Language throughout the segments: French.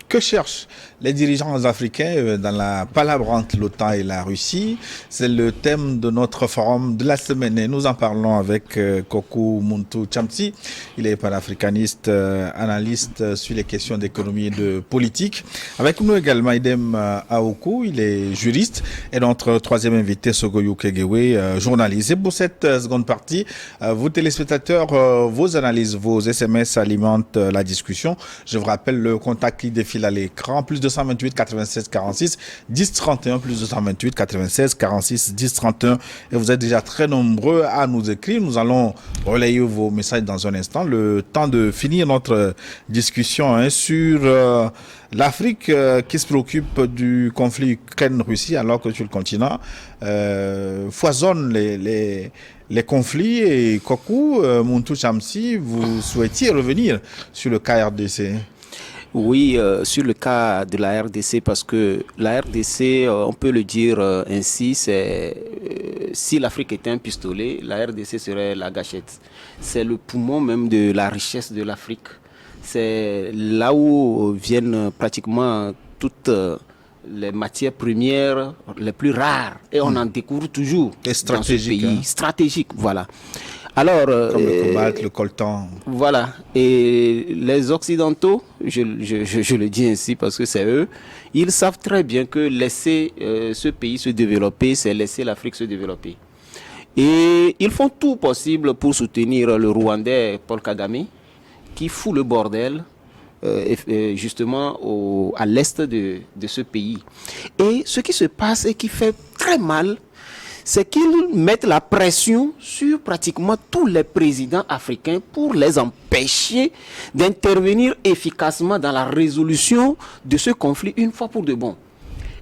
Que cherchent les dirigeants africains dans la palabre entre l'OTAN et la Russie? C'est le thème de notre forum de la semaine et nous en parlons avec Kokou Muntu Chamsi. Il est panafricaniste, analyste sur les questions d'économie et de politique. Avec nous également Idem Aokou, il est juriste, et notre troisième invité Sogoyou Kegewe, journaliste. Et pour cette seconde partie, vous téléspectateurs, vos analyses, vos SMS alimentent la discussion. Je vous rappelle le contact qui défile à l'écran, plus 228 96 46 10 31, plus 228 96 46 10 31. Et vous êtes déjà très nombreux à nous écrire. Nous allons relayer vos messages dans un instant. Le temps de finir notre discussion sur l'Afrique qui se préoccupe du conflit Ukraine-Russie, alors que sur le continent foisonnent les conflits. Et Kokou Muntu Chamsi, vous souhaitiez revenir sur le cas RDC? Oui, sur le cas de la RDC, parce que la RDC, on peut le dire ainsi, c'est si l'Afrique était un pistolet, la RDC serait la gâchette. C'est le poumon même de la richesse de l'Afrique. C'est là où viennent pratiquement toutes les matières premières les plus rares. Et on en découvre toujours et dans ce pays. Stratégique, voilà. Alors, comme le cobalt, le coltan. Voilà. Et les Occidentaux, je le dis ainsi parce que c'est eux, ils savent très bien que laisser ce pays se développer, c'est laisser l'Afrique se développer. Et ils font tout possible pour soutenir le Rwandais Paul Kagame, qui fout le bordel justement à l'est de ce pays. Et ce qui se passe et qui fait très mal, c'est qu'ils mettent la pression sur pratiquement tous les présidents africains pour les empêcher d'intervenir efficacement dans la résolution de ce conflit une fois pour de bon.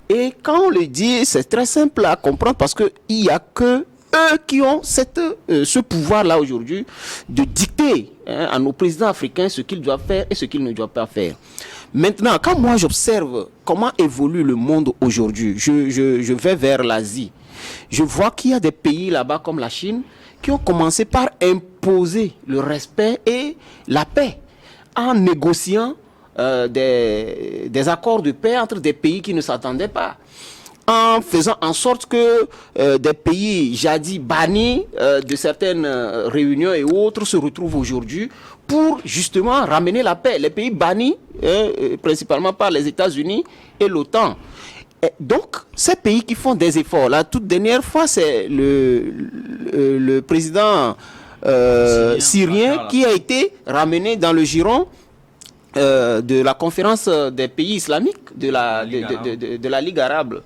Et quand on le dit, c'est très simple à comprendre parce qu'il n'y a que eux qui ont ce pouvoir-là aujourd'hui de dicter à nos présidents africains ce qu'ils doivent faire et ce qu'ils ne doivent pas faire. Maintenant, quand moi j'observe comment évolue le monde aujourd'hui, je vais vers l'Asie. Je vois qu'il y a des pays là-bas comme la Chine qui ont commencé par imposer le respect et la paix en négociant des accords de paix entre des pays qui ne s'attendaient pas, en faisant en sorte que des pays jadis bannis de certaines réunions et autres se retrouvent aujourd'hui pour justement ramener la paix. Les pays bannis, principalement par les États-Unis et l'OTAN. Et donc, ces pays qui font des efforts, la toute dernière fois, c'est le président syrien qui a été ramené dans le giron de la conférence des pays islamiques, de la Ligue arabe.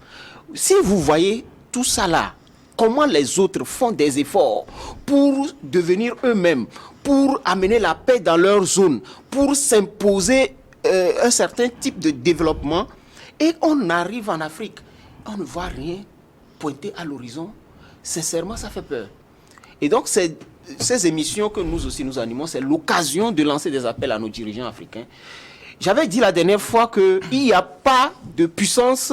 Si vous voyez tout ça là, comment les autres font des efforts pour devenir eux-mêmes, pour amener la paix dans leur zone, pour s'imposer un certain type de développement, et on arrive en Afrique, on ne voit rien pointer à l'horizon. Sincèrement, ça fait peur. Et donc, ces émissions que nous aussi nous animons, c'est l'occasion de lancer des appels à nos dirigeants africains. J'avais dit la dernière fois qu'il n'y a pas de puissance,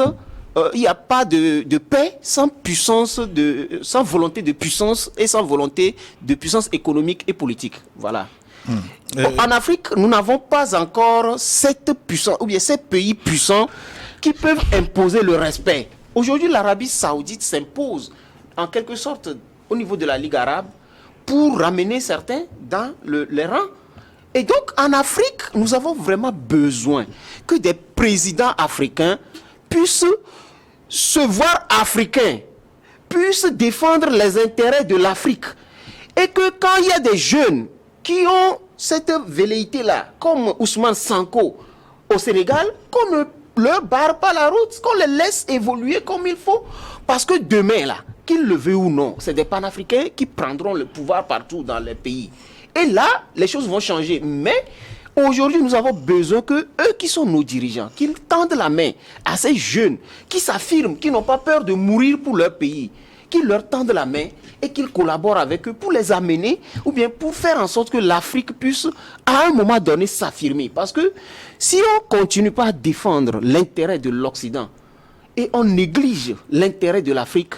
il n'y a pas de paix sans puissance, sans volonté de puissance et sans volonté de puissance économique et politique. Voilà. En Afrique, nous n'avons pas encore cette puissance, ou bien ces pays puissants qui peuvent imposer le respect. Aujourd'hui, l'Arabie Saoudite s'impose en quelque sorte au niveau de la Ligue arabe pour ramener certains dans les rangs. Et donc, en Afrique, nous avons vraiment besoin que des présidents africains puissent se voir africains, puissent défendre les intérêts de l'Afrique. Et que quand il y a des jeunes qui ont cette velléité-là, comme Ousmane Sanko au Sénégal, qu'on ne leur barre pas la route, qu'on les laisse évoluer comme il faut. Parce que demain, là, qu'ils le veulent ou non, c'est des panafricains qui prendront le pouvoir partout dans les pays. Et là, les choses vont changer. Mais aujourd'hui, nous avons besoin que eux qui sont nos dirigeants, qu'ils tendent la main à ces jeunes qui s'affirment, qui n'ont pas peur de mourir pour leur pays, qu'ils leur tendent la main et qu'ils collaborent avec eux pour les amener ou bien pour faire en sorte que l'Afrique puisse à un moment donné s'affirmer. Parce que si on ne continue pas à défendre l'intérêt de l'Occident et on néglige l'intérêt de l'Afrique,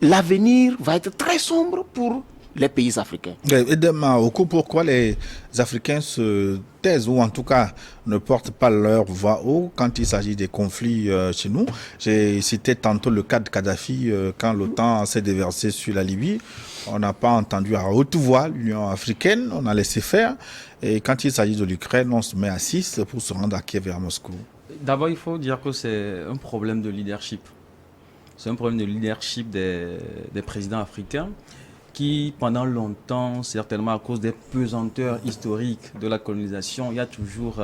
l'avenir va être très sombre pour les pays africains. Et demain, au coup, pourquoi les Africains se taisent ou en tout cas ne portent pas leur voix haut quand il s'agit des conflits chez nous? J'ai cité tantôt le cas de Kadhafi quand l'OTAN s'est déversé sur la Libye. On n'a pas entendu à haute voix l'Union africaine, on a laissé faire. Et quand il s'agit de l'Ukraine, on se met à 6 pour se rendre à Kiev et à Moscou. D'abord, il faut dire que c'est un problème de leadership. C'est un problème de leadership des présidents africains qui, pendant longtemps, certainement à cause des pesanteurs historiques de la colonisation, il y a toujours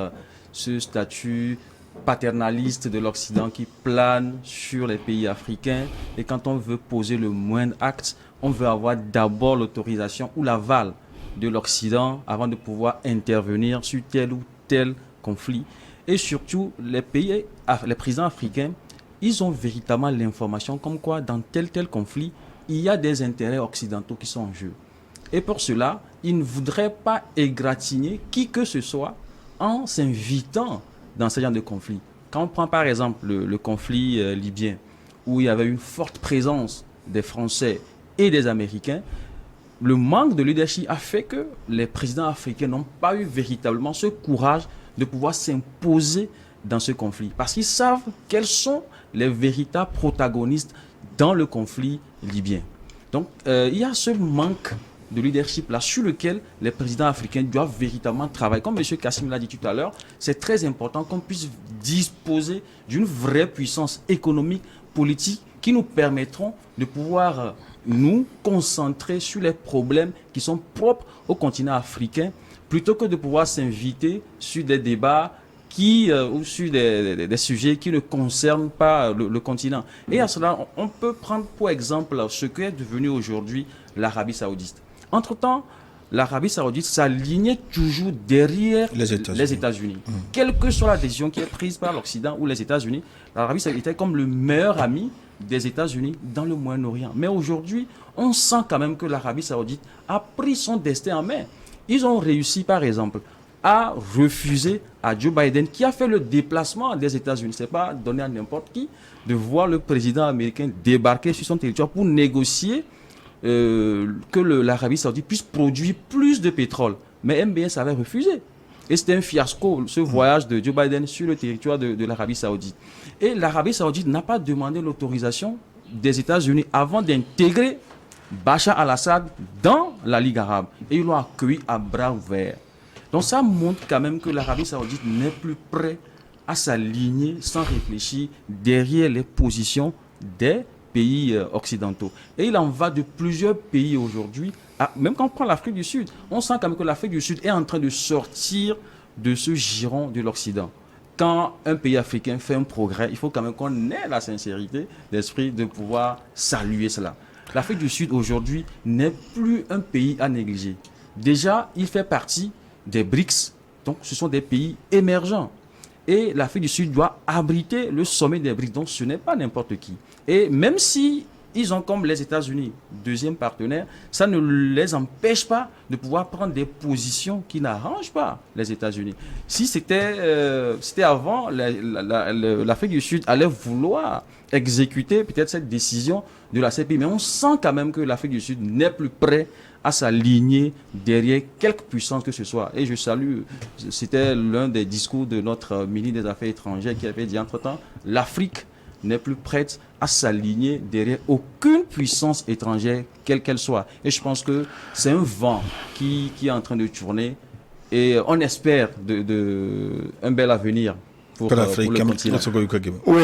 ce statut paternaliste de l'Occident qui plane sur les pays africains. Et quand on veut poser le moindre acte, on veut avoir d'abord l'autorisation ou l'aval de l'Occident avant de pouvoir intervenir sur tel ou tel conflit. Et surtout, les présidents africains, ils ont véritablement l'information comme quoi dans tel conflit, il y a des intérêts occidentaux qui sont en jeu. Et pour cela, ils ne voudraient pas égratigner qui que ce soit en s'invitant dans ce genre de conflit. Quand on prend par exemple le conflit libyen, où il y avait une forte présence des Français et des Américains, le manque de leadership a fait que les présidents africains n'ont pas eu véritablement ce courage de pouvoir s'imposer dans ce conflit. Parce qu'ils savent quels sont les véritables protagonistes dans le conflit libyen. Donc, il y a ce manque de leadership là sur lequel les présidents africains doivent véritablement travailler. Comme M. Kassim l'a dit tout à l'heure, c'est très important qu'on puisse disposer d'une vraie puissance économique, politique, qui nous permettront de pouvoir nous concentrer sur les problèmes qui sont propres au continent africain, plutôt que de pouvoir s'inviter sur des débats ou sur des sujets qui ne concernent pas le continent. Et à cela, on peut prendre pour exemple ce qu'est devenu aujourd'hui l'Arabie Saoudite. Entre-temps, l'Arabie Saoudite s'alignait toujours derrière les États-Unis. Quelle que soit la décision qui est prise par l'Occident ou les États-Unis, l'Arabie Saoudite était comme le meilleur ami des États-Unis dans le Moyen-Orient. Mais aujourd'hui, on sent quand même que l'Arabie Saoudite a pris son destin en main. Ils ont réussi, par exemple, à refuser à Joe Biden, qui a fait le déplacement des États-Unis. Ce n'est pas donné à n'importe qui de voir le président américain débarquer sur son territoire pour négocier que l'Arabie Saoudite puisse produire plus de pétrole. Mais MBS avait refusé. Et c'était un fiasco, ce voyage de Joe Biden sur le territoire de l'Arabie Saoudite. Et l'Arabie Saoudite n'a pas demandé l'autorisation des États-Unis avant d'intégrer Bachar al-Assad dans la Ligue arabe. Et ils l'ont accueilli à bras ouverts. Donc ça montre quand même que l'Arabie Saoudite n'est plus prête à s'aligner sans réfléchir derrière les positions des pays occidentaux. Et il en va de plusieurs pays aujourd'hui. Même quand on prend l'Afrique du Sud, on sent quand même que l'Afrique du Sud est en train de sortir de ce giron de l'Occident. Quand un pays africain fait un progrès, il faut quand même qu'on ait la sincérité d'esprit de pouvoir saluer cela. L'Afrique du Sud aujourd'hui n'est plus un pays à négliger. Déjà, il fait partie des BRICS, donc ce sont des pays émergents. Et l'Afrique du Sud doit abriter le sommet des BRICS, donc ce n'est pas n'importe qui. Et même si ils ont comme les États-Unis, deuxième partenaire, ça ne les empêche pas de pouvoir prendre des positions qui n'arrangent pas les États-Unis. Si c'était avant, l'Afrique du Sud allait vouloir exécuter peut-être cette décision de la CPI, mais on sent quand même que l'Afrique du Sud n'est plus prêt à s'aligner derrière quelque puissance que ce soit. Et je salue, c'était l'un des discours de notre ministre des Affaires étrangères qui avait dit entre-temps, l'Afrique n'est plus prête à s'aligner derrière aucune puissance étrangère, quelle qu'elle soit. Et je pense que c'est un vent qui est en train de tourner et on espère un bel avenir pour le continent. Oui,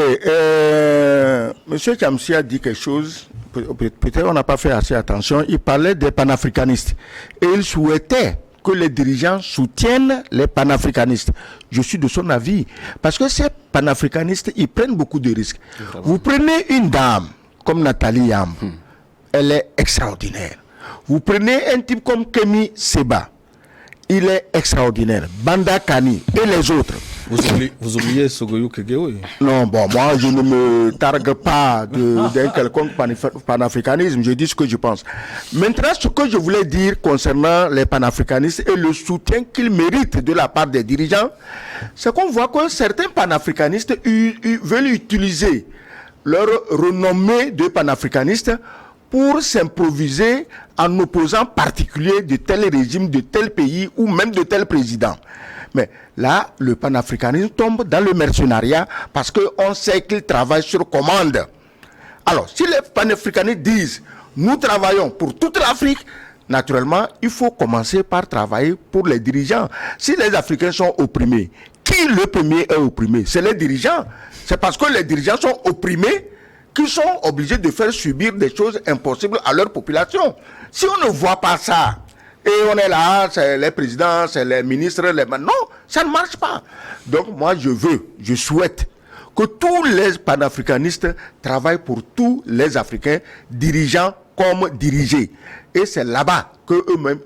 M. Kamsi a dit quelque chose, peut-être on n'a pas fait assez attention, il parlait des panafricanistes et il souhaitait que les dirigeants soutiennent les panafricanistes. Je suis de son avis. Parce que ces panafricanistes, ils prennent beaucoup de risques. Vous prenez une dame comme Nathalie Yam, elle est extraordinaire. Vous prenez un type comme Kemi Seba, il est extraordinaire. Banda Kani et les autres. Vous oubliez Sogoyou Kegeoui. Non, bon, moi, je ne me targue pas d'un quelconque panafricanisme. Je dis ce que je pense. Maintenant, ce que je voulais dire concernant les panafricanistes et le soutien qu'ils méritent de la part des dirigeants, c'est qu'on voit que certains panafricanistes veulent utiliser leur renommée de panafricanistes pour s'improviser en opposant particulier de tel régime, de tel pays ou même de tel président. Mais là, le panafricanisme tombe dans le mercenariat parce qu'on sait qu'il travaille sur commande. Alors, si les panafricanistes disent « nous travaillons pour toute l'Afrique », naturellement, il faut commencer par travailler pour les dirigeants. Si les Africains sont opprimés, qui le premier est opprimé? C'est les dirigeants. C'est parce que les dirigeants sont opprimés qu'ils sont obligés de faire subir des choses impossibles à leur population. Si on ne voit pas ça, et on est là, c'est les présidents, c'est les ministres, non, ça ne marche pas. Donc moi je souhaite que tous les panafricanistes travaillent pour tous les Africains, dirigeants comme dirigés. Et c'est là-bas qu'eux-mêmes,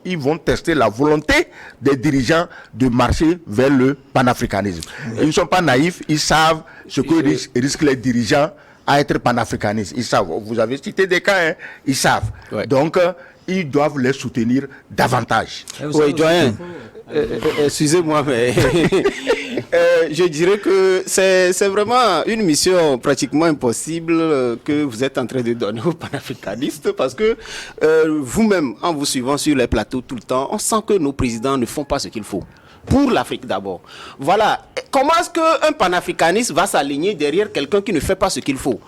ils vont tester la volonté des dirigeants de marcher vers le panafricanisme. Ils ne sont pas naïfs, ils savent ce que risquent les dirigeants à être panafricanistes. Ils savent, vous avez cité des cas, hein, ils savent. Ouais. Donc, ils doivent les soutenir davantage. Oui, doyen, excusez-moi, mais je dirais que c'est vraiment une mission pratiquement impossible que vous êtes en train de donner aux panafricanistes parce que vous-même, en vous suivant sur les plateaux tout le temps, on sent que nos présidents ne font pas ce qu'il faut. Pour l'Afrique d'abord. Voilà. Comment est-ce qu'un panafricaniste va s'aligner derrière quelqu'un qui ne fait pas ce qu'il faut?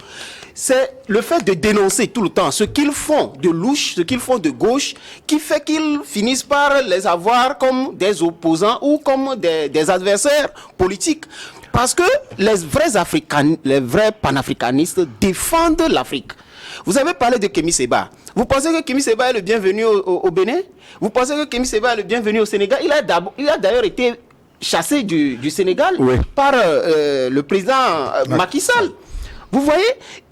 C'est le fait de dénoncer tout le temps ce qu'ils font de louche, ce qu'ils font de gauche, qui fait qu'ils finissent par les avoir comme des opposants ou comme des adversaires politiques. Parce que les vrais panafricanistes défendent l'Afrique. Vous avez parlé de Kémy Séba. Vous pensez que Kémy Séba est le bienvenu au Bénin? Vous pensez que Kémy Séba est le bienvenu au Sénégal? Il a d'ailleurs été chassé du Sénégal par le président Macky Sall. Vous voyez?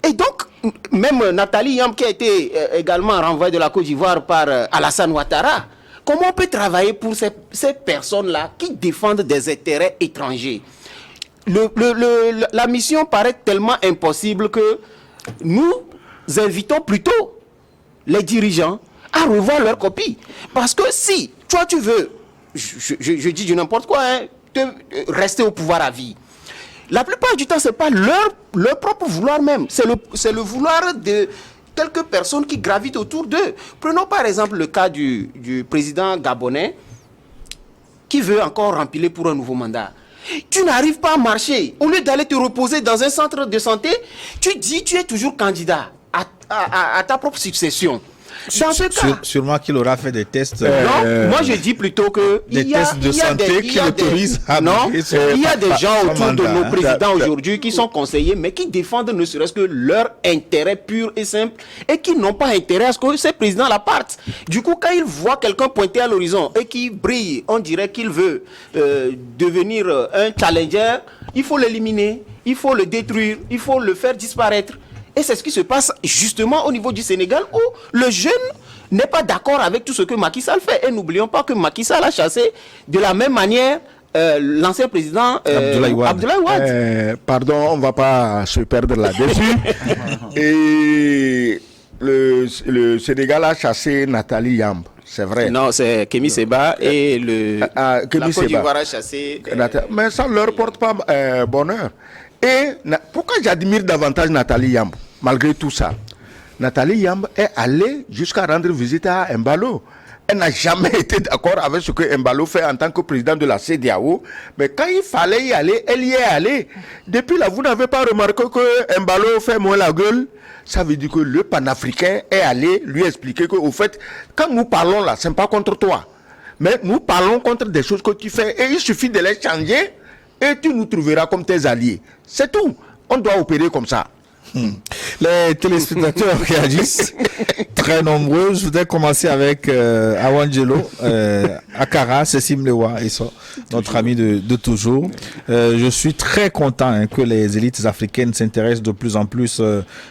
Et donc, même Nathalie Yamb qui a été également renvoyée de la Côte d'Ivoire par Alassane Ouattara. Comment on peut travailler pour ces personnes-là qui défendent des intérêts étrangers? La mission paraît tellement impossible que nous invitons plutôt les dirigeants à revoir leur copie. Parce que si toi tu veux, je dis du n'importe quoi, hein, rester au pouvoir à vie, la plupart du temps, ce n'est pas leur propre vouloir même. C'est le vouloir de quelques personnes qui gravitent autour d'eux. Prenons par exemple le cas du président gabonais qui veut encore rempiler pour un nouveau mandat. Tu n'arrives pas à marcher. Au lieu d'aller te reposer dans un centre de santé, tu dis tu es toujours candidat à ta propre succession. Dans ce cas, sûrement qu'il aura fait des tests. Non, moi je dis plutôt que des tests de santé qui l'autorisent à il y a des gens autour de nos présidents aujourd'hui qui sont conseillers, mais qui défendent ne serait-ce que leur intérêt pur et simple et qui n'ont pas intérêt à ce que ces présidents la partent. Du coup, quand ils voient quelqu'un pointer à l'horizon et qui brille, on dirait qu'il veut devenir un challenger, il faut l'éliminer, il faut le détruire, il faut le faire disparaître. Et c'est ce qui se passe justement au niveau du Sénégal où le jeune n'est pas d'accord avec tout ce que Macky Sall fait. Et n'oublions pas que Macky Sall a chassé de la même manière l'ancien président Abdoulaye Wade. Pardon, on ne va pas se perdre là-dessus. Et le Sénégal a chassé Nathalie Yamb. C'est vrai. Non, c'est Kémy Séba et la Côte d'Ivoire a chassé... Mais ça ne leur porte pas bonheur. Et pourquoi j'admire davantage Nathalie Yamb, malgré tout ça? Nathalie Yamb est allée jusqu'à rendre visite à Embalo. Elle n'a jamais été d'accord avec ce que Embalo fait en tant que président de la CEDEAO. Mais quand il fallait y aller, elle y est allée. Depuis là, vous n'avez pas remarqué que Embalo fait moins la gueule? Ça veut dire que le panafricain est allé lui expliquer qu'au fait, quand nous parlons là, ce n'est pas contre toi. Mais nous parlons contre des choses que tu fais. Et il suffit de les changer. Et tu nous trouveras comme tes alliés. C'est tout. On doit opérer comme ça. Les téléspectateurs réagissent très nombreux. Je voudrais commencer avec Awangelo, Akara, Cécile Lewa et notre ami de toujours. Je suis très content que les élites africaines s'intéressent de plus en plus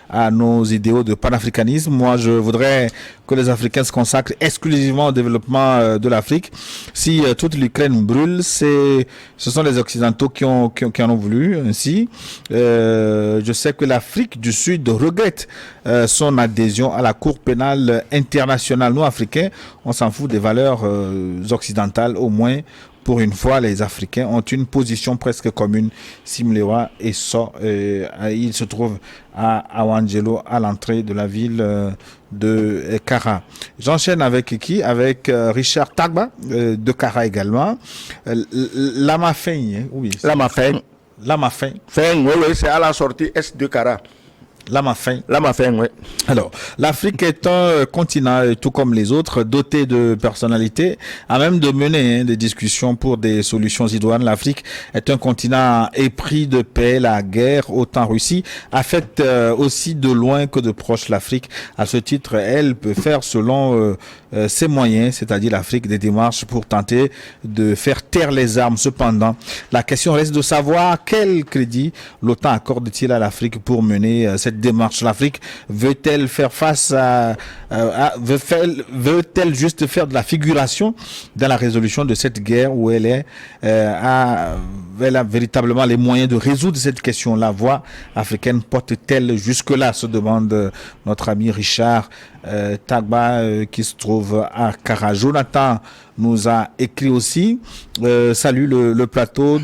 à nos idéaux de panafricanisme. Moi, je voudrais que les Africains se consacrent exclusivement au développement de l'Afrique. Si toute l'Ukraine brûle, ce sont les Occidentaux qui en ont voulu ainsi. Je sais que l'Afrique du Sud regrette son adhésion à la Cour pénale internationale. Nous, Africains, on s'en fout des valeurs occidentales. Au moins, Pour une fois, les Africains ont une position presque commune. Simlewa et So, ils se trouvent à Awangelo, à l'entrée de la ville de Kara. J'enchaîne avec qui? Avec Richard Tagba de Kara également. Lamafin, oui. Lamafin. Lamafin. Oui, c'est à la sortie est de Kara. Lamafin. Lamafin, oui. Alors, l'Afrique est un continent, tout comme les autres, doté de personnalités, à même de mener des discussions pour des solutions idoines. L'Afrique est un continent épris de paix. La guerre, autant Russie, affecte aussi de loin que de proche l'Afrique. À ce titre, elle peut faire selon ses moyens, c'est-à-dire l'Afrique, des démarches pour tenter de faire taire les armes. Cependant, la question reste de savoir quel crédit l'OTAN accorde-t-il à l'Afrique pour mener cette démarche. L'Afrique veut-elle faire face veut-elle juste faire de la figuration dans la résolution de cette guerre où elle a véritablement les moyens de résoudre cette question? La voix africaine porte-t-elle jusque-là, se demande notre ami Richard Tagba qui se trouve à Kara. Jonathan nous a écrit aussi salut le plateau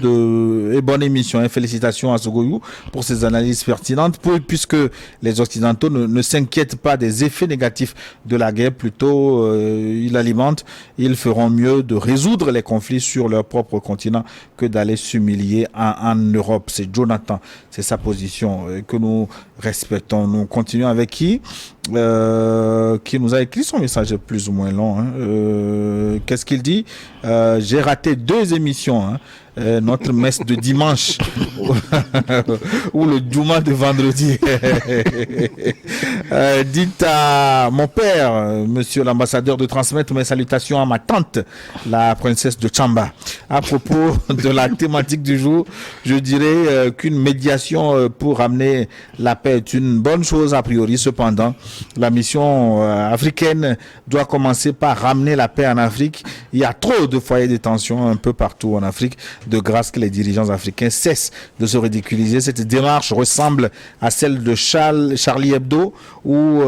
et bonne émission, hein. Félicitations à Sogoyou pour ses analyses pertinentes puisque les Occidentaux ne s'inquiètent pas des effets négatifs de la guerre, plutôt ils feront mieux de résoudre les conflits sur leur propre continent que d'aller s'humilier en Europe. C'est Jonathan, c'est sa position que nous respectons. Nous continuons avec qui nous a écrit son message plus ou moins long, hein. Qu'est-ce qu'il dit? J'ai raté 2 émissions, hein. Notre messe de dimanche ou le Douma de vendredi. Dites à mon père, monsieur l'ambassadeur, de transmettre mes salutations à ma tante, la princesse de Chamba. À propos de la thématique du jour, je dirais qu'une médiation pour ramener la paix est une bonne chose a priori. Cependant, la mission africaine doit commencer par ramener la paix en Afrique. Il y a trop de foyers de tension un peu partout en Afrique. De grâce que les dirigeants africains cessent de se ridiculiser. Cette démarche ressemble à celle de Charlie Hebdo où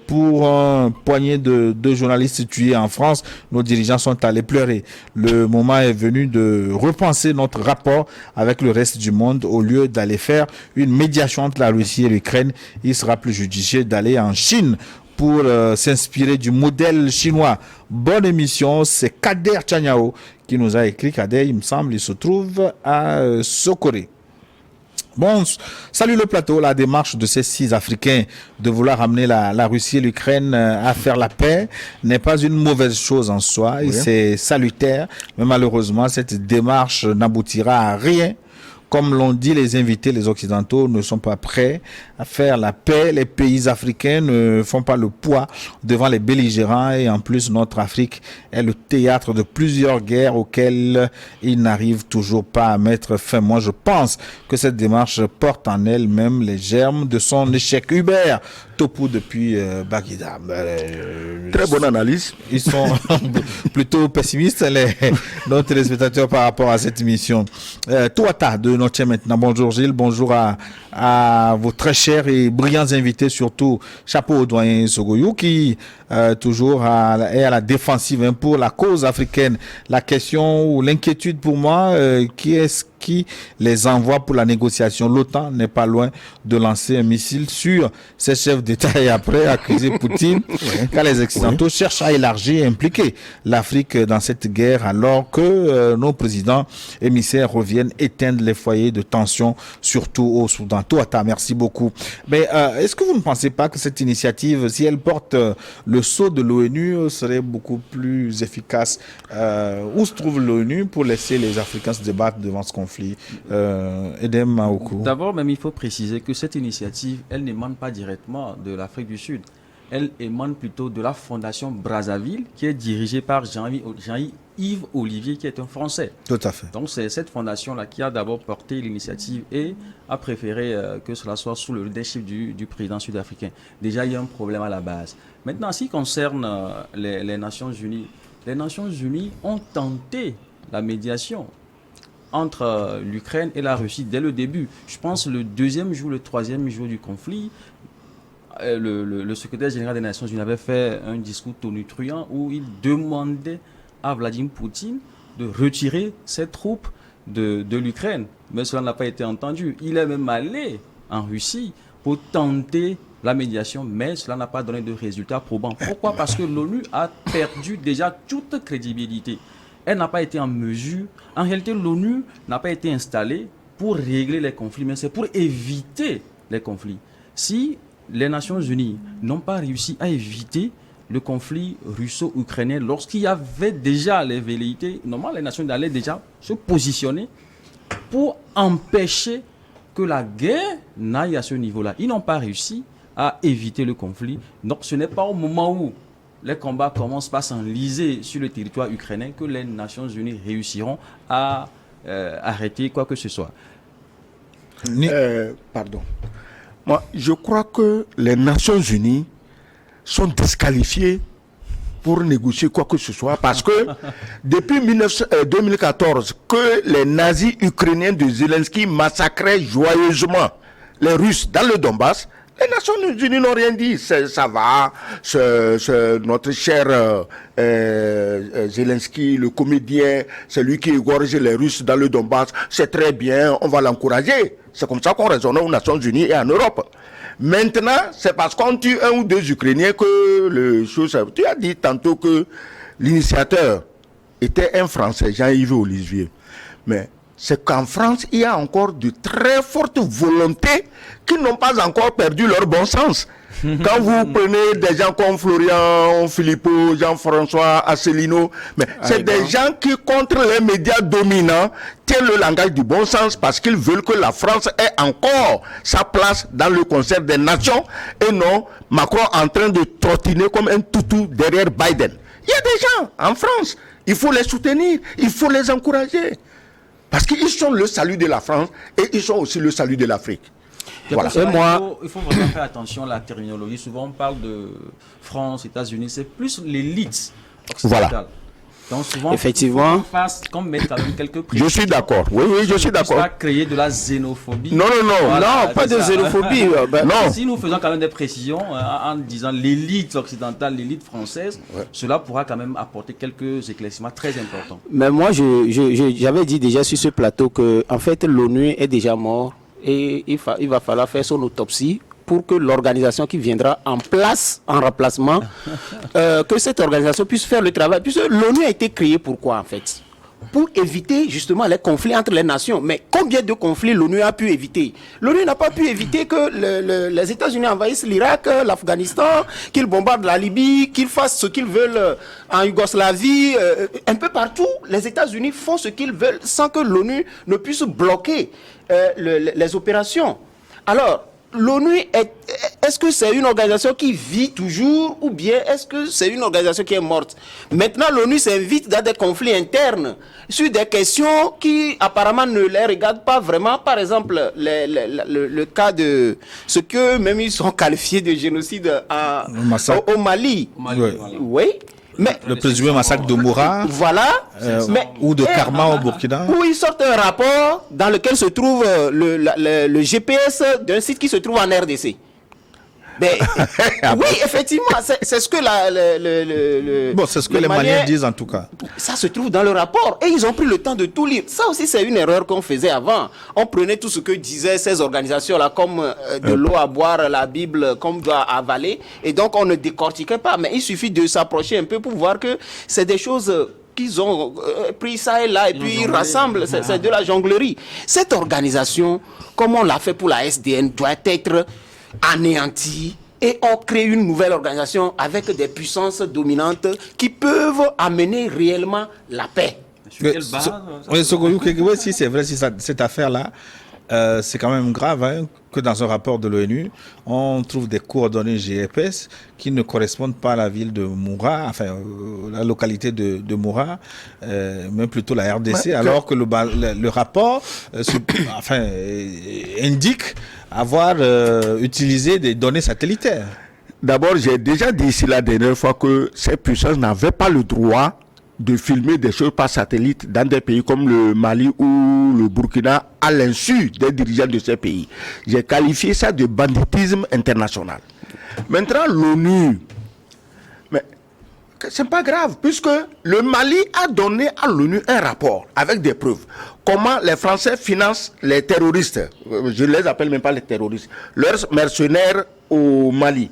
pour un poignet de journalistes tués en France, nos dirigeants sont allés pleurer. Le moment est venu de repenser notre rapport avec le reste du monde. Au lieu d'aller faire une médiation entre la Russie et l'Ukraine, il sera plus judicieux d'aller en Chine pour s'inspirer du modèle chinois. Bonne émission, c'est Kader Chanyao qui nous a écrit. Kader, il me semble, il se trouve à Sokoré. Bon, salut le plateau. La démarche de ces 6 Africains de vouloir amener la Russie et l'Ukraine à faire la paix n'est pas une mauvaise chose en soi. Oui. C'est salutaire, mais malheureusement, cette démarche n'aboutira à rien. Comme l'ont dit les invités, les Occidentaux ne sont pas prêts à faire la paix. Les pays africains ne font pas le poids devant les belligérants et en plus notre Afrique est le théâtre de plusieurs guerres auxquelles ils n'arrivent toujours pas à mettre fin. Moi, je pense que cette démarche porte en elle-même les germes de son échec. Hubert Topou depuis Bagdad. Très bonne analyse. Ils sont plutôt pessimistes, nos téléspectateurs, par rapport à cette mission. Touata de notre maintenant. Bonjour Gilles, bonjour à vos très chers et brillants invités, surtout chapeau au doyen Sogoyou qui toujours est à la défensive, hein, pour la cause africaine. La question ou l'inquiétude pour moi, qui les envoie pour la négociation? L'OTAN n'est pas loin de lancer un missile sur ses chefs d'État et après accuser Poutine car les Occidentaux cherchent à élargir et impliquer l'Afrique dans cette guerre alors que nos présidents émissaires reviennent éteindre les foyers de tension, surtout au Soudan. Touata, merci beaucoup. Mais est-ce que vous ne pensez pas que cette initiative, si elle porte le sceau de l'ONU, serait beaucoup plus efficace? Où se trouve l'ONU pour laisser les Africains se débattre devant ce conflit? Edem Maoukou. D'abord, même il faut préciser que cette initiative, elle n'émane pas directement de l'Afrique du Sud. Elle émane plutôt de la Fondation Brazzaville, qui est dirigée par Jean-Yves Olivier, qui est un Français. Tout à fait. Donc c'est cette fondation-là qui a d'abord porté l'initiative et a préféré que cela soit sous le leadership du président sud-africain. Déjà, il y a un problème à la base. Maintenant, en ce qui concerne les Nations Unies ont tenté la médiation entre l'Ukraine et la Russie dès le début. Je pense le 2e jour, le 3e jour du conflit, le secrétaire général des Nations Unies avait fait un discours tonitruant où il demandait à Vladimir Poutine de retirer ses troupes de l'Ukraine. Mais cela n'a pas été entendu. Il est même allé en Russie pour tenter la médiation, mais cela n'a pas donné de résultats probants. Pourquoi? Parce que l'ONU a perdu déjà toute crédibilité. Elle n'a pas été en mesure. En réalité, l'ONU n'a pas été installée pour régler les conflits, mais c'est pour éviter les conflits. Si les Nations Unies n'ont pas réussi à éviter le conflit russo-ukrainien, lorsqu'il y avait déjà les velléités, normalement les Nations Unies allaient déjà se positionner pour empêcher que la guerre n'aille à ce niveau-là. Ils n'ont pas réussi à éviter le conflit. Donc ce n'est pas au moment où les combats commencent par s'enliser sur le territoire ukrainien que les Nations Unies réussiront à arrêter quoi que ce soit. Pardon. Moi, je crois que les Nations Unies sont disqualifiées pour négocier quoi que ce soit parce que depuis 2014 que les nazis ukrainiens de Zelensky massacraient joyeusement les Russes dans le Donbass, les Nations Unies n'ont rien dit. Ça va, notre cher Zelensky, le comédien, c'est lui qui égorge les Russes dans le Donbass, c'est très bien, on va l'encourager. C'est comme ça qu'on raisonne aux Nations Unies et en Europe. Maintenant, c'est parce qu'on tue un ou deux Ukrainiens que le chose... Tu as dit tantôt que l'initiateur était un Français, Jean-Yves Olivier. Mais c'est qu'en France, il y a encore de très fortes volontés qui n'ont pas encore perdu leur bon sens. Quand vous prenez des gens comme Florian Philippot, Jean-François Asselineau, mais c'est des gens qui, contre les médias dominants, tiennent le langage du bon sens parce qu'ils veulent que la France ait encore sa place dans le concert des nations et non Macron en train de trottiner comme un toutou derrière Biden. Il y a des gens en France, il faut les soutenir, il faut les encourager. Parce qu'ils sont le salut de la France et ils sont aussi le salut de l'Afrique. Voilà. Il faut vraiment faire attention à la terminologie. Souvent, on parle de France, États-Unis. C'est plus l'élite occidentale. Voilà. Donc, souvent, effectivement, qu'on mette quand même quelques précisions. Je suis d'accord. Oui, je suis d'accord. Pas créer de la xénophobie. Non, voilà, non, pas de xénophobie. Non. Si nous faisons quand même des précisions en disant l'élite occidentale, l'élite française, cela pourra quand même apporter quelques éclaircissements très importants. Mais moi, j'avais dit déjà sur ce plateau que, en fait, l'ONU est déjà mort. Et il va falloir faire son autopsie pour que l'organisation qui viendra en place, en remplacement, que cette organisation puisse faire le travail. Puisque l'ONU a été créée pourquoi en fait? Pour éviter justement les conflits entre les nations. Mais combien de conflits l'ONU a pu éviter? L'ONU n'a pas pu éviter que les États-Unis envahissent l'Irak, l'Afghanistan, qu'ils bombardent la Libye, qu'ils fassent ce qu'ils veulent en Yougoslavie, un peu partout. Les États-Unis font ce qu'ils veulent sans que l'ONU ne puisse bloquer les opérations. Alors, l'ONU, est-ce que c'est une organisation qui vit toujours ou bien est-ce que c'est une organisation qui est morte? Maintenant, l'ONU s'invite dans des conflits internes sur des questions qui apparemment ne les regardent pas vraiment. Par exemple, le cas de ce que même ils sont qualifiés de génocide au Mali. Oui. Mais, le présumé massacre de Moura, voilà, ou de Karma au Burkina. Où ils sortent un rapport dans lequel se trouve le GPS d'un site qui se trouve en RDC. Mais, oui, effectivement, c'est ce que c'est ce que les Maliens disent en tout cas. Ça se trouve dans le rapport et ils ont pris le temps de tout lire. Ça aussi, c'est une erreur qu'on faisait avant. On prenait tout ce que disaient ces organisations-là comme de l'eau à boire, la Bible comme doit avaler et donc on ne décortiquait pas. Mais il suffit de s'approcher un peu pour voir que c'est des choses qu'ils ont pris ça et là et puis ils rassemblent. C'est de la jonglerie. Cette organisation, comme on l'a fait pour la SDN, doit être anéanti et on crée une nouvelle organisation avec des puissances dominantes qui peuvent amener réellement la paix. Si c'est vrai, si cette affaire-là, c'est quand même grave que dans un rapport de l'ONU, on trouve des coordonnées GPS qui ne correspondent pas à la ville de Moura, enfin la localité de Moura, mais plutôt la RDC, alors que le rapport indique avoir utilisé des données satellitaires. D'abord, j'ai déjà dit ici la dernière fois que ces puissances n'avaient pas le droit de filmer des choses par satellite dans des pays comme le Mali ou le Burkina à l'insu des dirigeants de ces pays. J'ai qualifié ça de banditisme international. Maintenant, l'ONU, mais c'est pas grave, puisque le Mali a donné à l'ONU un rapport avec des preuves. Comment les Français financent les terroristes, je ne les appelle même pas les terroristes, leurs mercenaires au Mali,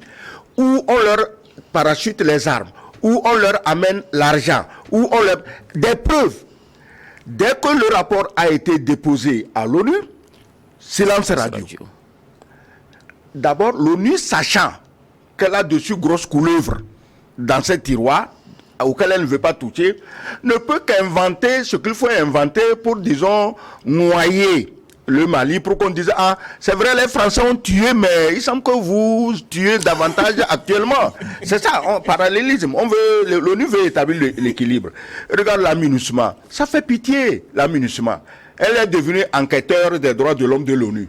où on leur parachute les armes, où on leur amène l'argent, où on leur... Des preuves. Dès que le rapport a été déposé à l'ONU, silence radio. D'abord, l'ONU, sachant qu'elle a dessus grosse couleuvre dans ce tiroir, auquel elle ne veut pas toucher, ne peut qu'inventer ce qu'il faut inventer pour, disons, noyer le Mali, pour qu'on dise, ah, c'est vrai, les Français ont tué, mais il semble que vous tuez davantage actuellement. C'est ça, parallélisme. L'ONU veut établir l'équilibre. Regarde la MINUSMA. Ça fait pitié, la MINUSMA. Elle est devenue enquêteur des droits de l'homme de l'ONU.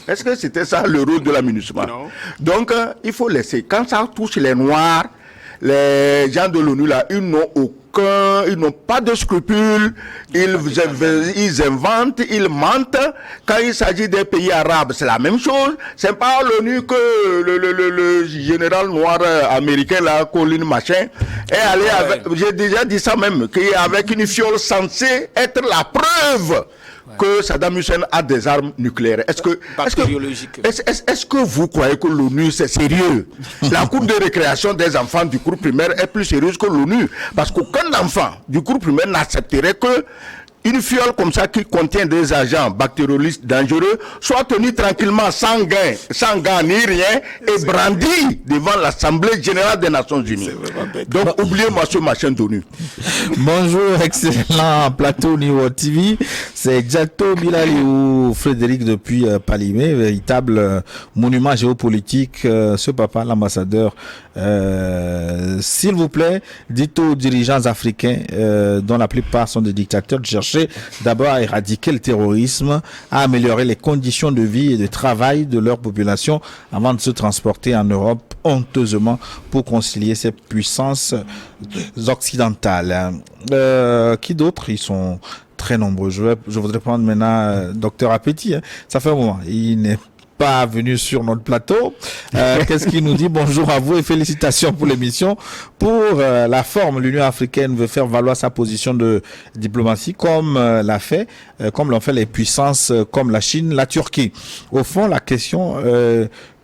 Est-ce que c'était ça le rôle de la MINUSMA? Non. Donc, il faut laisser. Quand ça touche les Noirs, les gens de l'ONU, là, ils n'ont pas de scrupules, ils inventent, ils mentent. Quand il s'agit des pays arabes, c'est la même chose. C'est pas l'ONU que le général noir américain, là, Colin Machin, est allé avec, j'ai déjà dit ça même, qu'avec une fiole censée être la preuve que Saddam Hussein a des armes nucléaires. Est-ce que vous croyez que l'ONU c'est sérieux? La cour de récréation des enfants du cours primaire est plus sérieuse que l'ONU, parce qu'aucun enfant du cours primaire n'accepterait que une fiole comme ça qui contient des agents bactériologistes dangereux soit tenue tranquillement sans gants ni rien et brandie devant l'Assemblée générale des Nations Unies. Donc oubliez-moi ce machin d'ONU. Bonjour, excellent plateau Niwo TV. C'est Djato Bilali ou Frédéric depuis Palimé, véritable monument géopolitique. Ce papa, l'ambassadeur, s'il vous plaît, dites aux dirigeants africains, dont la plupart sont des dictateurs, de chercher d'abord à éradiquer le terrorisme, à améliorer les conditions de vie et de travail de leur population avant de se transporter en Europe honteusement pour concilier ces puissances occidentales. Qui d'autres? Ils sont très nombreux. Je voudrais prendre maintenant Docteur Appétit. Ça fait un moment. Il n'est pas venu sur notre plateau. Qu'est-ce qu'il nous dit? Bonjour à vous et félicitations pour l'émission. Pour la forme, l'Union africaine veut faire valoir sa position de diplomatie comme comme l'ont fait les puissances comme la Chine, la Turquie. Au fond, la question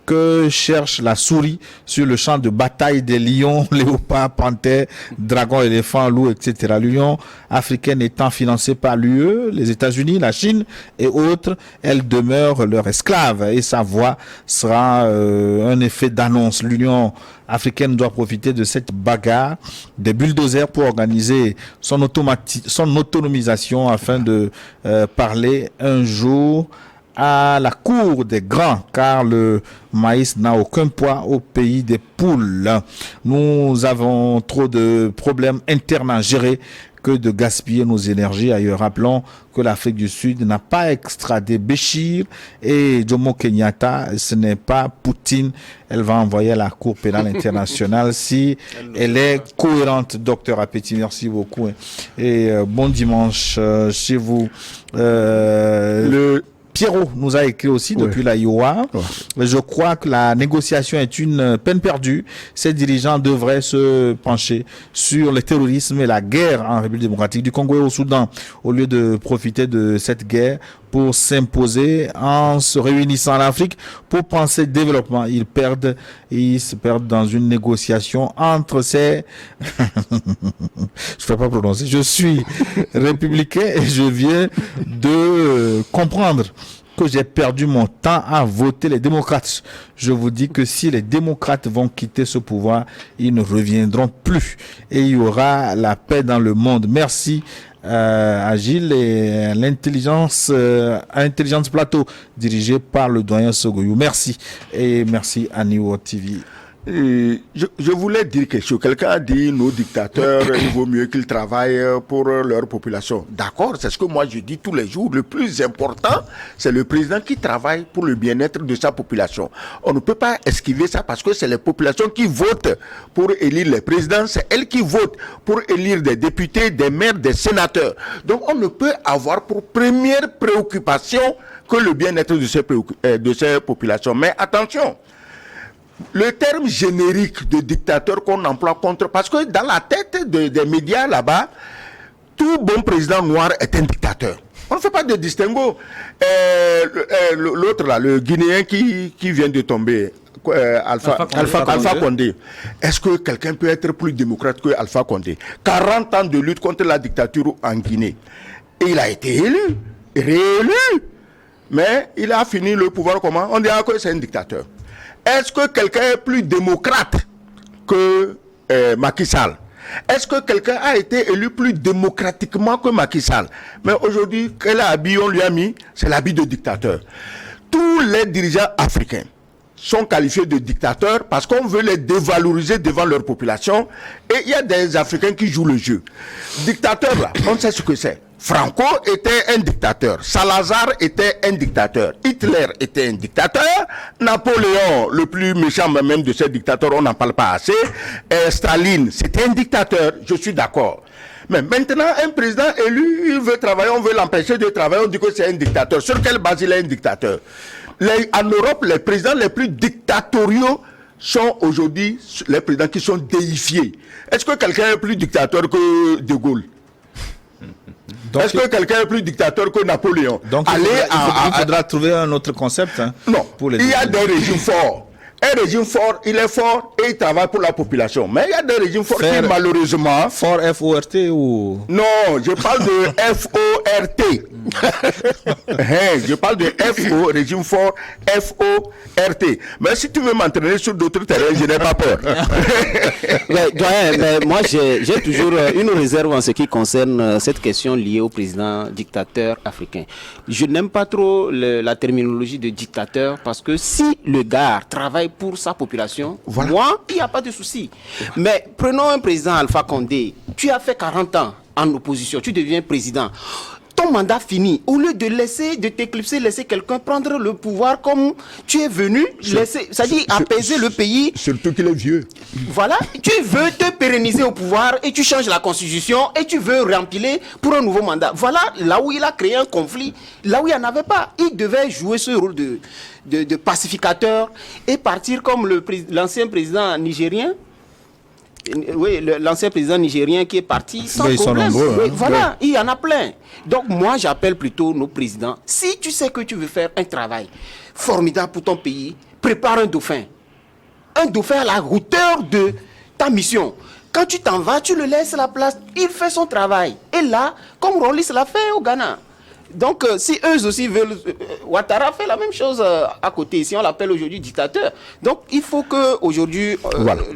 que cherche la souris sur le champ de bataille des lions, léopards, panthères, dragons, éléphants, loups, etc. L'Union africaine étant financée par l'UE, les États-Unis, la Chine et autres, elle demeure leur esclave et sa voix sera un effet d'annonce. L'Union africaine doit profiter de cette bagarre des bulldozers pour organiser son autonomisation afin de parler un jour à la cour des grands, car le maïs n'a aucun poids au pays des poules. Nous avons trop de problèmes internes à gérer que de gaspiller nos énergies ailleurs. Rappelons que l'Afrique du Sud n'a pas extradé Béchir et Jomo Kenyatta. Ce n'est pas Poutine. Elle va envoyer à la Cour pénale internationale si elle est cohérente. Docteur Appétit, merci beaucoup. Et bon dimanche chez vous. Pierrot nous a écrit aussi depuis la IOA. Je crois que la négociation est une peine perdue. Ces dirigeants devraient se pencher sur le terrorisme et la guerre en République démocratique du Congo et au Soudan, au lieu de profiter de cette guerre pour s'imposer en se réunissant en Afrique pour penser développement. Ils se perdent dans une négociation entre ces... Je ne peux pas prononcer. Je suis républicain et je viens de comprendre que j'ai perdu mon temps à voter les démocrates. Je vous dis que si les démocrates vont quitter ce pouvoir, ils ne reviendront plus et il y aura la paix dans le monde. Merci Agile et l'intelligence plateau dirigé par le doyen Sogoyou. Merci et merci à Niwo TV. Je voulais dire quelque chose. Quelqu'un a dit nos dictateurs, il vaut mieux qu'ils travaillent pour leur population. D'accord, c'est ce que moi je dis tous les jours. Le plus important, c'est le président qui travaille pour le bien-être de sa population. On ne peut pas esquiver ça parce que c'est les populations qui votent pour élire les présidents. C'est elles qui votent pour élire des députés, des maires, des sénateurs. Donc on ne peut avoir pour première préoccupation que le bien-être de ces populations. Mais attention, le terme générique de dictateur qu'on emploie contre... Parce que dans la tête des médias là-bas, tout bon président noir est un dictateur. On ne fait pas de distinguo. L'autre là, le Guinéen qui vient de tomber, Alpha Condé. Est-ce que quelqu'un peut être plus démocrate que Alpha Condé? 40 ans de lutte contre la dictature en Guinée. Et il a été élu, réélu. Mais il a fini le pouvoir comment? On dirait que c'est un dictateur. Est-ce que quelqu'un est plus démocrate que Macky Sall? Est-ce que quelqu'un a été élu plus démocratiquement que Macky Sall? Mais aujourd'hui, quel habit on lui a mis? C'est l'habit de dictateur. Tous les dirigeants africains sont qualifiés de dictateurs parce qu'on veut les dévaloriser devant leur population. Et il y a des Africains qui jouent le jeu. Dictateur, là, on sait ce que c'est. Franco était un dictateur, Salazar était un dictateur, Hitler était un dictateur, Napoléon, le plus méchant même de ces dictateurs, on n'en parle pas assez, Staline, c'était un dictateur, je suis d'accord. Mais maintenant, un président élu, il veut travailler, on veut l'empêcher de travailler, on dit que c'est un dictateur. Sur quelle base il est un dictateur? En Europe, les présidents les plus dictatoriaux sont aujourd'hui les présidents qui sont déifiés. Est-ce que quelqu'un est plus dictateur que De Gaulle? Est-ce que quelqu'un est plus dictateur que Napoléon? Donc il faudra trouver un autre concept. Hein, non, il y a des régimes forts. Un régime fort, il est fort et il travaille pour la population. Mais il y a des régimes forts qui malheureusement... Fort F-O-R-T ou... Non, je parle de F-O-R-T. Je parle de F-O, régime fort, F-O-R-T. Mais si tu veux m'entraîner sur d'autres terrains, je n'ai pas peur. mais moi, j'ai toujours une réserve en ce qui concerne cette question liée au président dictateur africain. Je n'aime pas trop la terminologie de dictateur parce que si le gars travaille pour sa population, voilà. Moi, il n'y a pas de souci. Mais prenons un président Alpha Condé. Tu as fait 40 ans en opposition, tu deviens président. Ton mandat fini. Au lieu de t'éclipser, laisser quelqu'un prendre le pouvoir comme tu es venu, c'est-à-dire apaiser le pays. Surtout qu'il est vieux. Voilà, tu veux te pérenniser au pouvoir et tu changes la constitution et tu veux rempiler pour un nouveau mandat. Voilà là où il a créé un conflit, là où il n'y en avait pas. Il devait jouer ce rôle de pacificateur et partir comme l'ancien président nigérien. Oui, l'ancien président nigérien qui est parti sans problème. Oui, voilà, il y en a plein. Donc moi, j'appelle plutôt nos présidents. Si tu sais que tu veux faire un travail formidable pour ton pays, prépare un dauphin. Un dauphin à la hauteur de ta mission. Quand tu t'en vas, tu le laisses la place. Il fait son travail. Et là, comme Rollis l'a fait au Ghana. Donc, si eux aussi veulent... Ouattara fait la même chose à côté. Ici, on l'appelle aujourd'hui dictateur. Donc, il faut qu'aujourd'hui,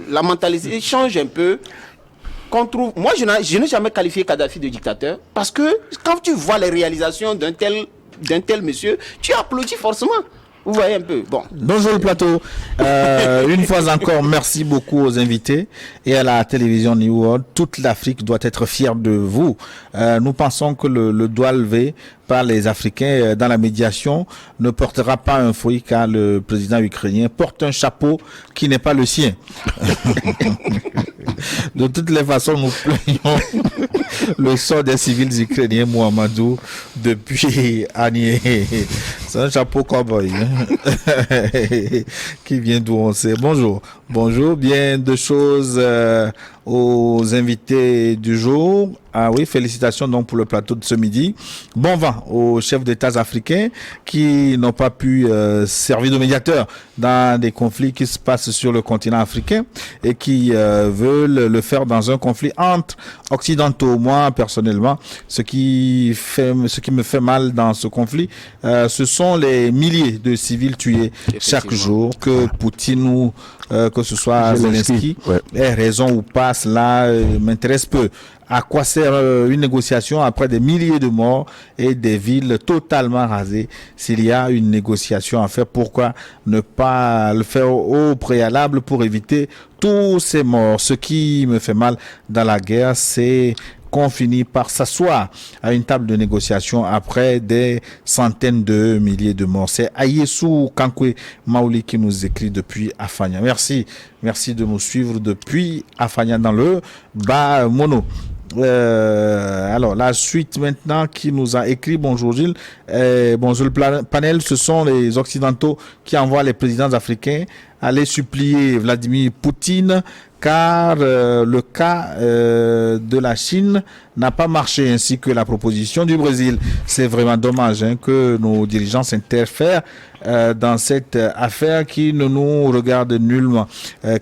la mentalité change un peu. Qu'on trouve... Moi, je n'ai jamais qualifié Kadhafi de dictateur. Parce que quand tu vois les réalisations d'un tel monsieur, tu applaudis forcément. Vous voyez un peu. Bon. Bonjour le plateau. Une fois encore, merci beaucoup aux invités et à la télévision New World. Toute l'Afrique doit être fière de vous. Nous pensons que le doigt levé par les Africains dans la médiation ne portera pas un fruit car le président ukrainien porte un chapeau qui n'est pas le sien. De toutes les façons, nous plaignons le sort des civils ukrainiens Mohamedou depuis Anié. C'est un chapeau cowboy qui vient d'où on sait. Bonjour. Bonjour, bien de choses aux invités du jour. Ah oui, félicitations donc pour le plateau de ce midi. Bon vent aux chefs d'État africains qui n'ont pas pu servir de médiateurs dans des conflits qui se passent sur le continent africain et qui veulent le faire dans un conflit entre occidentaux. Moi, personnellement, ce qui me fait mal dans ce conflit, ce sont les milliers de civils tués chaque jour, que Poutine ou que ce soit Zelensky ait raison ou pas, cela m'intéresse peu. À quoi sert une négociation après des milliers de morts et des villes totalement rasées? S'il y a une négociation à faire, pourquoi ne pas le faire au préalable pour éviter tous ces morts? Ce qui me fait mal dans la guerre, c'est qu'on finit par s'asseoir à une table de négociation après des centaines de milliers de morts. C'est Ayesu Kankwe Maouli qui nous écrit depuis Afania. Merci de nous suivre depuis Afania dans le bas mono. Alors la suite maintenant qui nous a écrit. Bonjour Gilles, bonjour le panel. Ce sont les occidentaux qui envoient les présidents africains aller supplier Vladimir Poutine car le cas de la Chine n'a pas marché, ainsi que la proposition du Brésil. C'est vraiment dommage que nos dirigeants s'interfèrent dans cette affaire qui ne nous regarde nullement,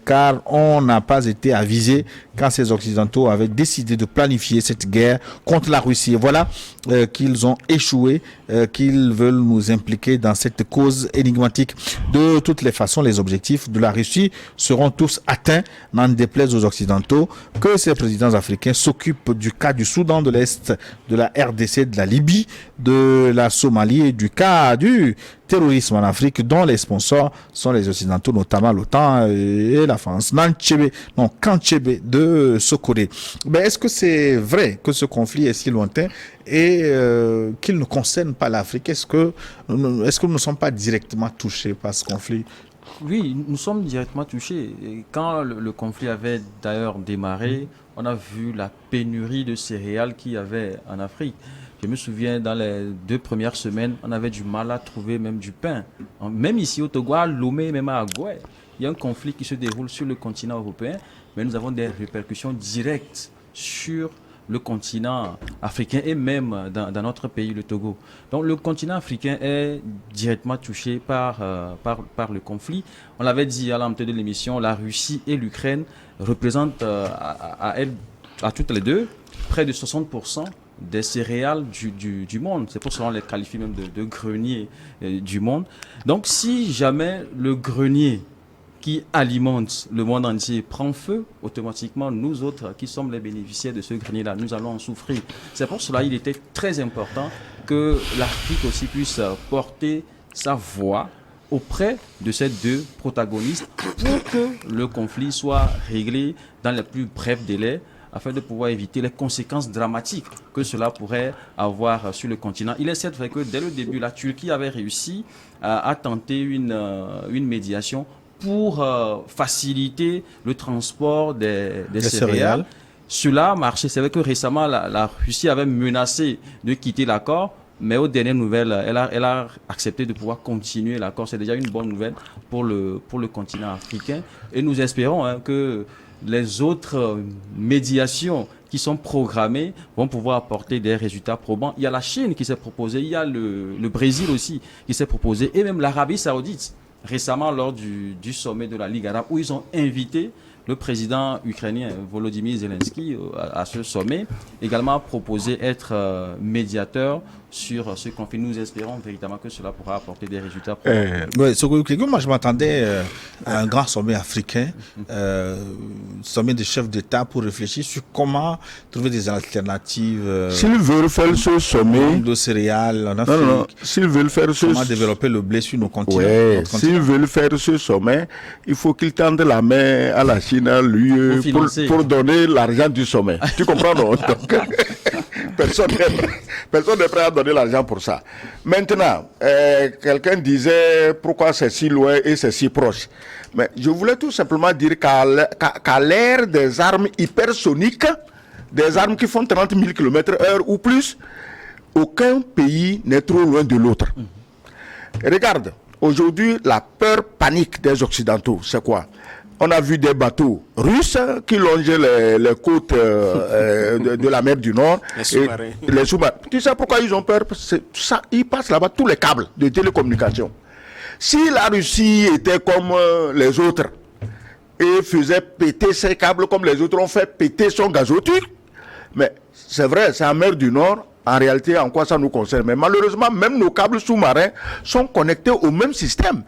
car on n'a pas été avisé quand ces Occidentaux avaient décidé de planifier cette guerre contre la Russie. Et voilà qu'ils ont échoué, qu'ils veulent nous impliquer dans cette cause énigmatique. De toutes les façons, les objectifs de la Russie seront tous atteints, n'en déplaise aux Occidentaux, que ces présidents africains s'occupent du cas du Soudan de l'Est, de la RDC, de la Libye, de la Somalie et du cas du terrorisme en Afrique, dont les sponsors sont les Occidentaux, notamment l'OTAN et la France. Kantchebe de Sokoré. Mais est-ce que c'est vrai que ce conflit est si lointain et qu'il ne concerne pas l'Afrique? Est-ce que nous ne sommes pas directement touchés par ce conflit? Oui, nous sommes directement touchés. Et quand le conflit avait d'ailleurs démarré, on a vu la pénurie de céréales qu'il y avait en Afrique. Je me souviens, dans les 2 premières semaines, on avait du mal à trouver même du pain. Même ici au Togo, à Lomé, même à Agoué, il y a un conflit qui se déroule sur le continent européen, mais nous avons des répercussions directes sur le continent africain et même dans notre pays, le Togo. Donc le continent africain est directement touché par le conflit. On l'avait dit à l'entrée de l'émission, la Russie et l'Ukraine représentent à toutes les deux près de 60% des céréales du monde. C'est pour cela qu'on les qualifie même de grenier du monde. Donc si jamais le grenier qui alimente le monde entier prend feu, automatiquement, nous autres qui sommes les bénéficiaires de ce grenier-là, nous allons en souffrir. C'est pour cela qu'il était très important que l'Afrique aussi puisse porter sa voix auprès de ces deux protagonistes pour que le conflit soit réglé dans les plus brefs délais, afin de pouvoir éviter les conséquences dramatiques que cela pourrait avoir sur le continent. Il est certes vrai que dès le début, la Turquie avait réussi à tenter une médiation pour faciliter le transport des céréales. Cela a marché. C'est vrai que récemment, la Russie avait menacé de quitter l'accord, mais aux dernières nouvelles, elle a accepté de pouvoir continuer l'accord. C'est déjà une bonne nouvelle pour le continent africain. Et nous espérons que les autres médiations qui sont programmées vont pouvoir apporter des résultats probants. Il y a la Chine qui s'est proposée, il y a le Brésil aussi qui s'est proposé, et même l'Arabie Saoudite, récemment lors du sommet de la Ligue arabe, où ils ont invité le président ukrainien Volodymyr Zelensky à ce sommet, également proposé être médiateur sur ce conflit. Nous espérons véritablement que cela pourra apporter des résultats. Moi, je m'attendais à un grand sommet africain, sommet des chefs d'État pour réfléchir sur comment trouver des alternatives. S'ils veulent faire ce sommet de céréales en Afrique, s'ils veulent faire comment développer le blé sur nos continents. Ouais, s'ils veulent faire ce sommet, il faut qu'ils tendent la main à la Chine, à l'UE, pour donner l'argent du sommet. Tu comprends, non? Donc, personne n'est prêt à donner l'argent pour ça. Maintenant, quelqu'un disait pourquoi c'est si loin et c'est si proche. Mais je voulais tout simplement dire qu'à l'ère des armes hypersoniques, des armes qui font 30 000 km/h ou plus, aucun pays n'est trop loin de l'autre. Regarde, aujourd'hui, la peur panique des Occidentaux, c'est quoi? On a vu des bateaux russes qui longeaient les côtes de la mer du Nord. Les sous-marins. Tu sais pourquoi ils ont peur? Ça, ils passent là-bas tous les câbles de télécommunication. Si la Russie était comme les autres et faisait péter ses câbles comme les autres ont fait péter son gazoduc, mais c'est vrai, c'est en mer du Nord. En réalité, en quoi ça nous concerne? Mais malheureusement, même nos câbles sous-marins sont connectés au même système.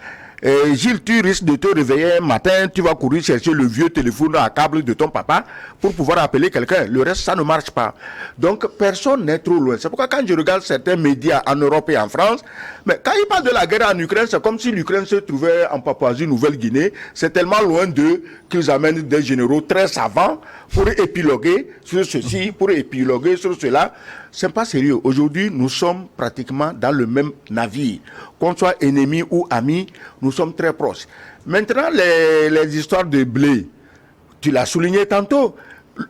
Gilles, tu risques de te réveiller un matin, tu vas courir chercher le vieux téléphone à câble de ton papa pour pouvoir appeler quelqu'un. Le reste, ça ne marche pas. Donc, personne n'est trop loin. C'est pourquoi quand je regarde certains médias en Europe et en France, mais quand ils parlent de la guerre en Ukraine, c'est comme si l'Ukraine se trouvait en Papouasie-Nouvelle-Guinée. C'est tellement loin d'eux qu'ils amènent des généraux très savants pour épiloguer sur ceci, pour épiloguer sur cela. C'est pas sérieux. Aujourd'hui, nous sommes pratiquement dans le même navire. Qu'on soit ennemis ou amis, nous sommes très proches. Maintenant, les histoires de blé, tu l'as souligné tantôt.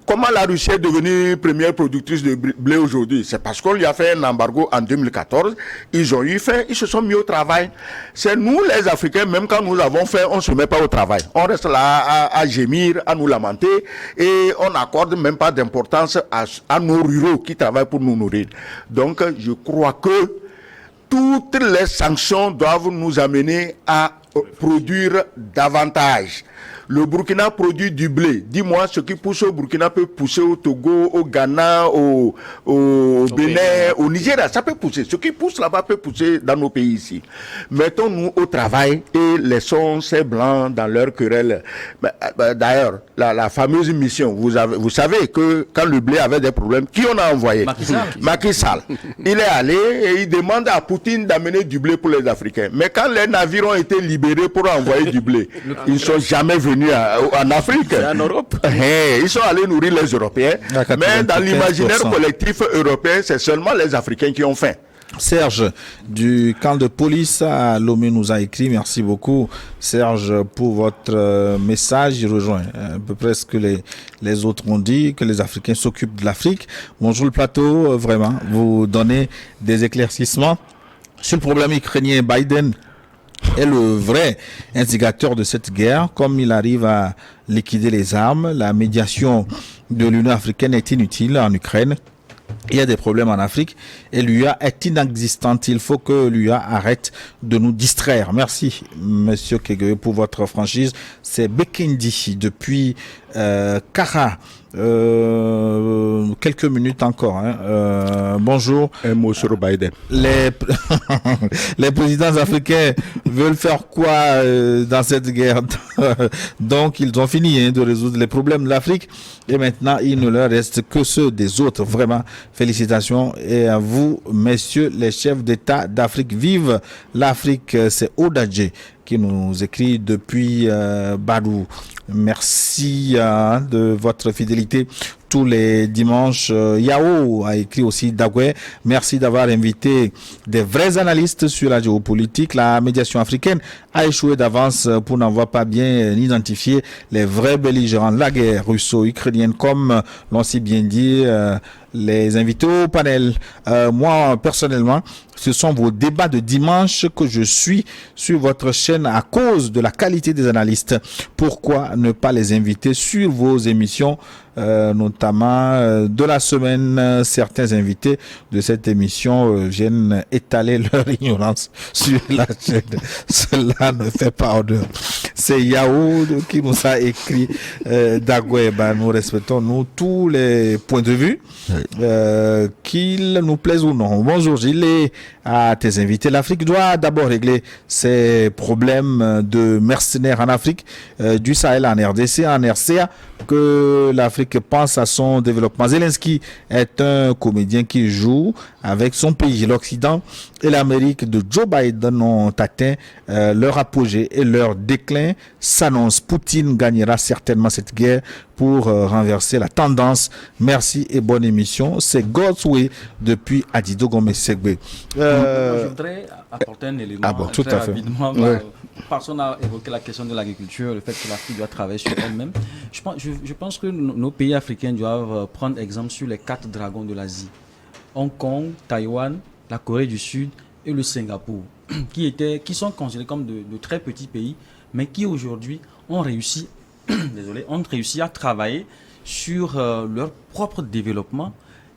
comment la Russie est devenue première productrice de blé aujourd'hui? C'est parce qu'on lui a fait un embargo en 2014. Ils ont eu fait, ils se sont mis au travail. C'est nous, les Africains, même quand nous avons fait, on ne se met pas au travail. On reste là à gémir, à nous lamenter et on n'accorde même pas d'importance à nos ruraux qui travaillent pour nous nourrir. Donc, je crois que toutes les sanctions doivent nous amener à produire davantage. Le Burkina produit du blé. Dis-moi, ce qui pousse au Burkina peut pousser au Togo, au Ghana, au Bénin, au Nigeria. Ça peut pousser. Ce qui pousse là-bas peut pousser dans nos pays ici. Mettons-nous au travail et laissons ces blancs dans leur querelle. D'ailleurs, la fameuse mission, vous savez que quand le blé avait des problèmes, qui on a envoyé? Macky Sall. Il est allé et il demande à Poutine d'amener du blé pour les Africains. Mais quand les navires ont été libérés pour envoyer du blé, ils ne sont jamais venus en Afrique. En Europe. Ils sont allés nourrir les Européens. Mais dans l'imaginaire collectif européen, c'est seulement les Africains qui ont faim. Serge, du camp de police à Lomé nous a écrit. Merci beaucoup, Serge, pour votre message. Il rejoint à peu près ce que les autres ont dit, que les Africains s'occupent de l'Afrique. Bonjour le plateau, vraiment, vous donnez des éclaircissements sur le problème ukrainien. Biden est le vrai instigateur de cette guerre. Comme il arrive à liquider les armes, la médiation de l'Union africaine est inutile en Ukraine. Il y a des problèmes en Afrique et l'UA est inexistante. Il faut que l'UA arrête de nous distraire. Merci, Monsieur Kegwe, pour votre franchise. C'est Bekendi depuis Kara. Quelques minutes encore. Bonjour. Un mot sur Biden. Les présidents africains veulent faire quoi dans cette guerre? Donc, ils ont fini de résoudre les problèmes de l'Afrique et maintenant, il ne leur reste que ceux des autres. Vraiment, félicitations et à vous, messieurs les chefs d'État d'Afrique. Vive l'Afrique, c'est Odadje qui nous écrit depuis Badou. Merci de votre fidélité tous les dimanches. Yao a écrit aussi Dagwe. Merci d'avoir invité des vrais analystes sur la géopolitique. La médiation africaine a échoué d'avance pour n'avoir pas bien identifié les vrais belligérants de la guerre russo-ukrainienne, comme l'ont si bien dit les invités au panel. Moi, personnellement, ce sont vos débats de dimanche que je suis sur votre chaîne à cause de la qualité des analystes. Pourquoi ne pas les inviter sur vos émissions, notamment de la semaine? Certains invités de cette émission viennent étaler leur ignorance sur la chaîne. Cela ne fait pas honneur. C'est Yao qui nous a écrit Dagwe. Nous respectons, nous, tous les points de vue, qu'ils nous plaisent ou non. Bonjour Gilles et à tes invités. L'Afrique doit d'abord régler ses problèmes de mercenaires en Afrique, du Sahel en RDC, en RCA, que l'Afrique pense à son développement. Zelensky est un comédien qui joue avec son pays. L'Occident et l'Amérique de Joe Biden ont atteint leur apogée et leur déclin s'annonce. Poutine gagnera certainement cette guerre pour renverser la tendance. Merci et bonne émission. C'est God's Way depuis Adido Gomez Segbe. Je voudrais apporter un élément tout très à fait. rapidement. Ouais. Personne n'a évoqué la question de l'agriculture, le fait que l'Afrique doit travailler sur elle-même. Je pense que nos pays africains doivent prendre exemple sur les 4 dragons de l'Asie. Hong Kong, Taïwan, la Corée du Sud et le Singapour, qui sont considérés comme de très petits pays, mais qui aujourd'hui ont réussi à travailler sur leur propre développement.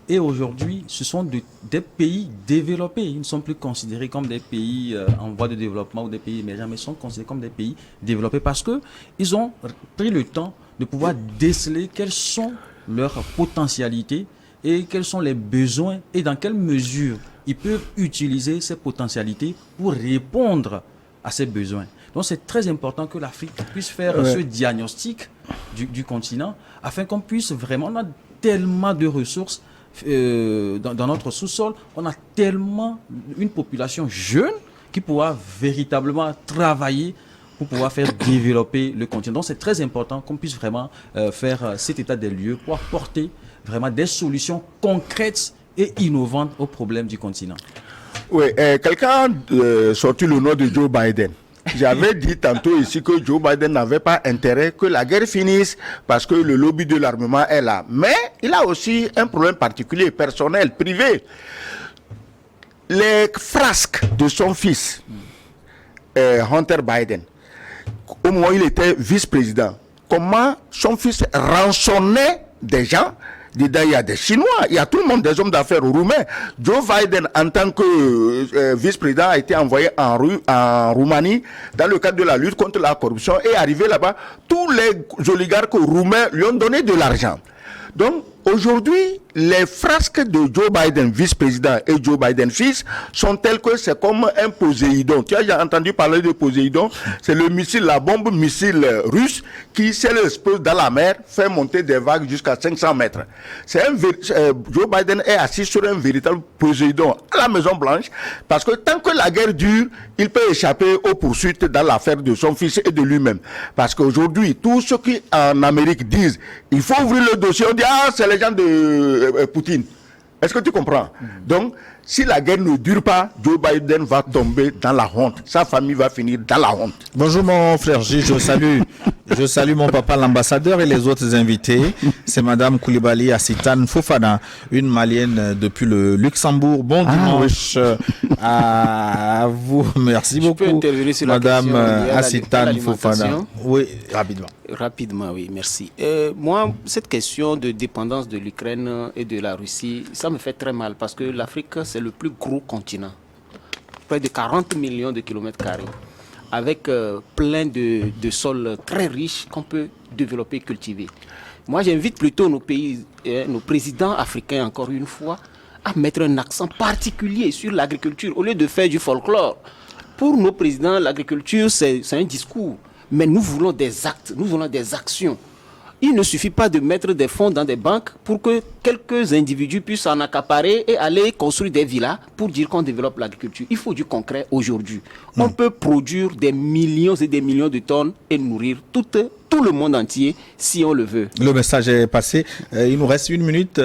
Et aujourd'hui, ce sont des pays développés. Ils ne sont plus considérés comme des pays en voie de développement ou des pays émergents, mais ils sont considérés comme des pays développés parce qu'ils ont pris le temps de pouvoir déceler quelles sont leurs potentialités et quels sont les besoins et dans quelle mesure ils peuvent utiliser ces potentialités pour répondre à ces besoins. Donc c'est très important que l'Afrique puisse faire ce diagnostic du continent afin qu'on puisse vraiment... On a tellement de ressources dans notre sous-sol, on a tellement une population jeune qui pourra véritablement travailler pour pouvoir faire développer le continent. Donc c'est très important qu'on puisse vraiment faire cet état des lieux pour apporter vraiment des solutions concrètes et innovantes aux problèmes du continent. Oui, quelqu'un a sorti le nom de Joe Biden. J'avais dit tantôt ici que Joe Biden n'avait pas intérêt que la guerre finisse parce que le lobby de l'armement est là. Mais il a aussi un problème particulier, personnel, privé. Les frasques de son fils, Hunter Biden, au moment où il était vice-président, comment son fils rançonnait des gens. Dedans, il y a des Chinois, il y a tout le monde, des hommes d'affaires roumains. Joe Biden, en tant que vice-président, a été envoyé en Roumanie dans le cadre de la lutte contre la corruption et arrivé là-bas, tous les oligarques roumains lui ont donné de l'argent. Donc, aujourd'hui, les frasques de Joe Biden, vice-président, et Joe Biden, fils, sont tels que c'est comme un Poséidon. Tu as déjà entendu parler de Poséidon? C'est le missile, la bombe missile russe qui, si elle explose dans la mer, fait monter des vagues jusqu'à 500 mètres. Joe Biden est assis sur un véritable Poséidon à la Maison-Blanche parce que tant que la guerre dure, il peut échapper aux poursuites dans l'affaire de son fils et de lui-même. Parce qu'aujourd'hui, tous ceux qui en Amérique disent il faut ouvrir le dossier, on dit ah, c'est les gens de Poutine. Est-ce que tu comprends? Donc, si la guerre ne dure pas, Joe Biden va tomber dans la honte. Sa famille va finir dans la honte. Bonjour mon frère Gilles, je salue mon papa l'ambassadeur et les autres invités. C'est Madame Koulibaly Assitane Fofana, une Malienne depuis le Luxembourg. Bon dimanche à vous. Merci beaucoup. Je peux intervenir sur Madame la Assitane Fofana. Oui, rapidement. Rapidement, oui, merci. Moi, cette question de dépendance de l'Ukraine et de la Russie, ça me fait très mal parce que l'Afrique, c'est le plus gros continent. Près de 40 millions de kilomètres carrés, avec plein de sols très riches qu'on peut développer et cultiver. Moi, j'invite plutôt nos pays, nos présidents africains, encore une fois, à mettre un accent particulier sur l'agriculture au lieu de faire du folklore. Pour nos présidents, l'agriculture, c'est un discours. Mais nous voulons des actes, nous voulons des actions. Il ne suffit pas de mettre des fonds dans des banques pour que quelques individus puissent en accaparer et aller construire des villas pour dire qu'on développe l'agriculture. Il faut du concret aujourd'hui. On peut produire des millions et des millions de tonnes et nourrir tout le monde entier si on le veut. Le message est passé. Il nous reste 1 minute.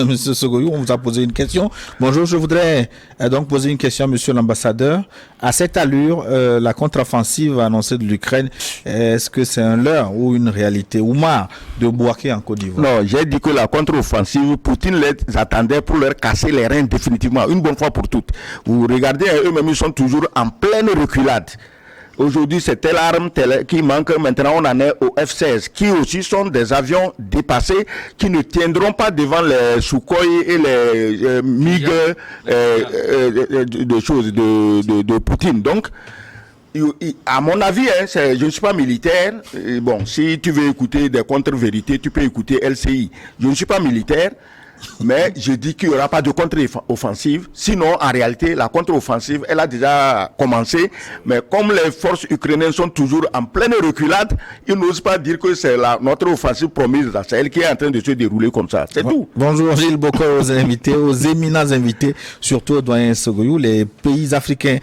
Monsieur Sogoyou, on vous a posé une question. Bonjour, je voudrais donc poser une question à Monsieur l'ambassadeur. À cette allure, la contre-offensive annoncée de l'Ukraine, est-ce que c'est un leurre ou une réalité? Oumar de Bouaké en Côte d'Ivoire. Non, j'ai dit que la contre-offensive, Poutine les attendait pour leur casser les reins définitivement, une bonne fois pour toutes. Vous regardez, eux-mêmes, ils sont toujours en pleine reculade. Aujourd'hui, c'est telle arme qui manque. Maintenant, on en est au F-16, qui aussi sont des avions dépassés, qui ne tiendront pas devant les Sukhoi et les MiG de Poutine. Donc, à mon avis, je ne suis pas militaire. Bon, si tu veux écouter des contre-vérités, tu peux écouter LCI. Je ne suis pas militaire. Mais je dis qu'il n'y aura pas de contre-offensive. Sinon, en réalité, la contre-offensive, elle a déjà commencé. Mais comme les forces ukrainiennes sont toujours en pleine reculade, ils n'osent pas dire que c'est notre offensive promise. C'est elle qui est en train de se dérouler comme ça. C'est tout. Bonjour Gilles Bokor, aux invités, aux éminents invités, surtout au doyen Sogoyou. Les pays africains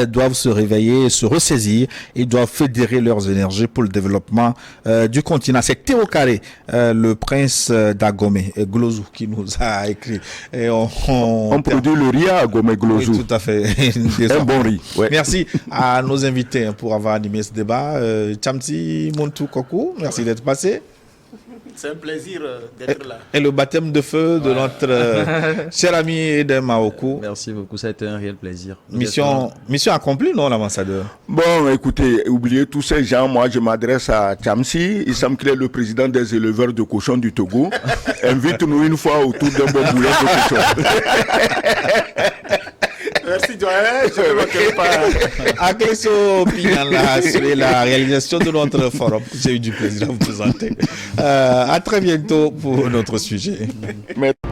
doivent se réveiller, se ressaisir et doivent fédérer leurs énergies pour le développement du continent. C'est Théo Carré, le prince d'Agomé, Glozou, qui nous a écrit. Et on produit le riz à Gomé Glozou. Oui, tout à fait. Un bon riz. Ouais. Merci à nos invités pour avoir animé ce débat. Tchamti Montou Kokou, merci d'être passé. C'est un plaisir d'être là. Et le baptême de feu de notre cher ami Edem Maokou. Merci beaucoup, ça a été un réel plaisir. Mission accomplie, non, l'ambassadeur? Bon, écoutez, oubliez tous ces gens. Moi, je m'adresse à Tchamsi. Il semble qu'il est le président des éleveurs de cochons du Togo. Invite-nous une fois autour d'un bon boulet de cochon. Merci, doyen. Je ne manquerai pas. Akleso Pignala, c'est la réalisation de notre forum. J'ai eu du plaisir à vous présenter. À très bientôt pour notre sujet. Merci.